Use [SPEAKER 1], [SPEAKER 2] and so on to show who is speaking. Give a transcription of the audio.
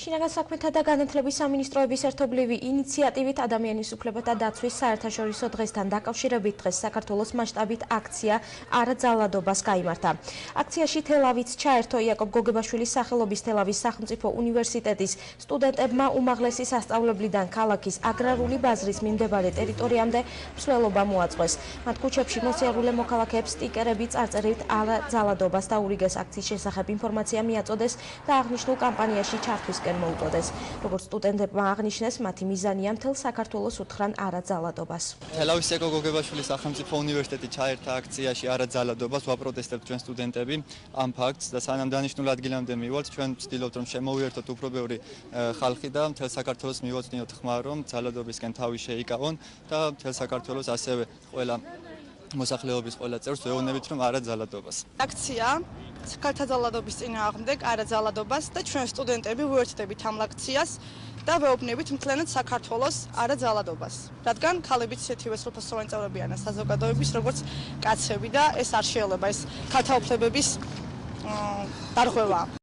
[SPEAKER 1] შინაგან საქმეთა და განათლების სამინისტროების ერთობლივი ინიციატივით ადამიანის უფლებათა დაცვის საერთაშორისო დღესთან დაკავშირებით დღეს საქართველოს მასშტაბით აქცია არაძალადობას გაიმართა. აქციაში თელავითს ჩაერთო იაკობ გოგებაშვილის სახელობის თელავის სახელმწიფო უნივერსიტეტის სტუდენტებმა უმაღლესი სასწავლებლიდან ქალაქის აგრარული ბაზრის მიმდებარე ტერიტორიამდე მსვლელობა მოაწყვეს. მათ ქუჩებში მოსიარულე მოქალაქეებს სტიკერები წარწერით არაძალადობას და ურიგეს აქციის შესახებ ინფორმაცია მიაწოდეს და აღნიშნულ კამპანიაში ჩართვისკენ მოუწოდეს. როგორც სტუდენტებმა აღნიშნეს, მათი მიზანია მთელ საქართველოს უთხრან არაძალადობას.
[SPEAKER 2] თელავის იაკობ გოგებაშვილის სახელმწიფო უნივერსიტეტი ჩაერთა აქციაში არაძალადობას, ვაპროტესტებთ ჩვენ სტუდენტები ამ ფაქტს და სანამ დანიშნულ ადგილამდე მივართ, ჩვენ ვცდილობთ რომ შემოვიერთოთ უფრო ბევრი ხალხი და მთელ საქართველოს მივაწვდინოთ ხმა, რომ ძალადობისკენ თავი შეიკავონ და მთელ საქართველოს ასევე ყველა მოსახლეობის ყველა წევრს ვეუბნებით რომ არაძალადობას.
[SPEAKER 3] აქცია საქართველოს ძალადობის წინააღმდეგ არაძალადობას და ჩვენ სტუდენტები ვუერთდებით ამ აქციას და ვეუბნებით მთლიანად საქართველოს არაძალადობას. რადგან ქალებიც ისეთივე სრულფასოვანი წევრებიან საზოგადოების როგორც კაცები და ეს არ შეიძლება ეს ქალთა უფლებების დარღვევა.